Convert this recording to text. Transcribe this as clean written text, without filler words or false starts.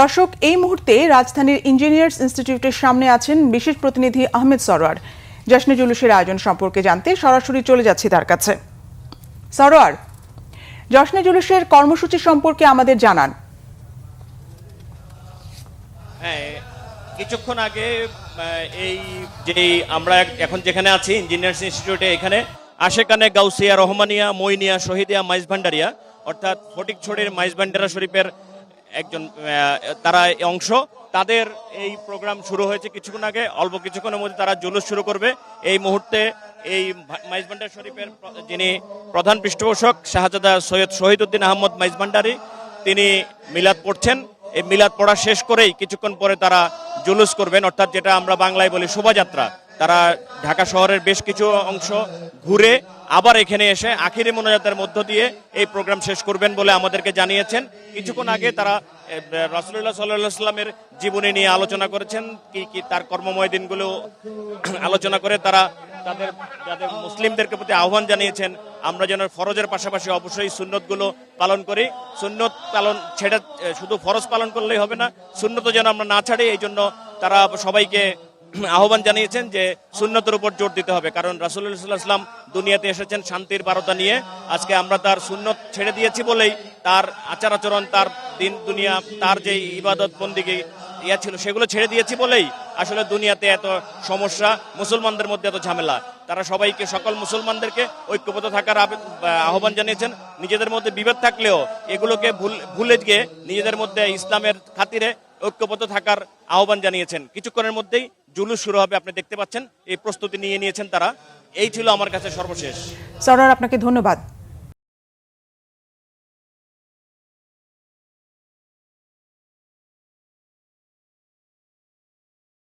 দর্শক, এই মুহূর্তে রাজধানীর ইঞ্জিনিয়ার্স ইনস্টিটিউটের সামনে আছেন বিশেষ প্রতিনিধি আহমেদ সরোয়ার। জশ্নে জুলুসের আয়োজন সম্পর্কে জানতে সরাসরি চলে যাচ্ছি তার কাছে। সরোয়ার, জশ্নে জুলুসের কর্মসূচি সম্পর্কে আমাদের জানান। হ্যাঁ, কিছুক্ষণ আগে এই যে আমরা এখন যেখানে আছি ইঞ্জিনিয়ার্স ইনস্টিটিউটে, এখানে আশেকানে গাউসিয়া, রহমানিয়া, মইনিয়া, শহীদিয়া, মাইজ ভান্ডারিয়া অর্থাৎ ফটিকছড়ির মাইজ ভান্ডারা শরীফের একজন তারা অংশ, তাদের এই প্রোগ্রাম শুরু হয়েছে কিছুক্ষণ আগে। অল্প কিছুক্ষণের মধ্যে তারা জুলুস শুরু করবে। এই মুহূর্তে এই মাইজ ভান্ডার শরীফের যিনি প্রধান পৃষ্ঠপোষক শাহজাদা সৈয়দ শহীদউদ্দিন আহমদ মাইজ ভান্ডারি, তিনি মিলাদ পড়ছেন। এই মিলাদ পড়া শেষ করেই কিছুক্ষণ পরে তারা জুলুস করবেন, অর্থাৎ যেটা আমরা বাংলায় বলি শোভাযাত্রা। তারা ঢাকা শহরের বেশ কিছু অংশ ঘুরে আবার এখানে এসে আখিরি মোনাজাতের মধ্য দিয়ে এই প্রোগ্রাম শেষ করবেন বলে আমাদেরকে জানিয়েছেন। কিছুক্ষণ আগে তারা রাসূলুল্লাহ সাল্লাল্লাহু আলাইহি ওয়াসাল্লামের জীবনী নিয়ে আলোচনা করেছেন, কি তার কর্মময় দিনগুলো আলোচনা করে তারা যাদের মুসলিমদেরকে প্রতি আহ্বান জানিয়েছেন আমরা যেন ফরজের পাশাপাশি অবশ্যই সুন্নতগুলো পালন করি। সুন্নত পালন ছেড়ে শুধু ফরজ পালন করলেই হবে না, সুন্নত যেন আমরা না ছাড়ি। এই জন্য তারা সবাইকে আহ্বান জানিয়েছেন যে সুন্নতের উপর জোর দিতে হবে, কারণ রাসূলুল্লাহ সাল্লাল্লাহু আলাইহি ওয়াসাল্লাম দুনিয়াতে এসেছেন শান্তির বার্তা নিয়ে। আজকে আমরা তার সুন্নত ছেড়ে দিয়েছি বলেই, তার আচার আচরণ, তার দিন দুনিয়া, তার যে ইবাদত বন্দিগি ছিল সেগুলো ছেড়ে দিয়েছি বলেই আসলে দুনিয়াতে এত সমস্যা, মুসলমানদের মধ্যে এত ঝামেলা। তারা সবাইকে, সকল মুসলমানদেরকে ঐক্যবদ্ধ থাকার আহ্বান জানিয়েছেন। নিজেদের মধ্যে বিভেদ থাকলেও এগুলোকে ভুলে গিয়ে নিজেদের মধ্যে ইসলামের খাতিরে ঐক্যবদ্ধ থাকার আহ্বান জানিয়েছেন। কিছুক্ষণের মধ্যেই জুলুস শুরু হবে, আপনি দেখতে পাচ্ছেন এই প্রস্তুতি নিয়ে নিয়েছেন তারা। এই ছিল আমার কাছে সর্বশেষ। সরোয়ার, আপনাকে ধন্যবাদ।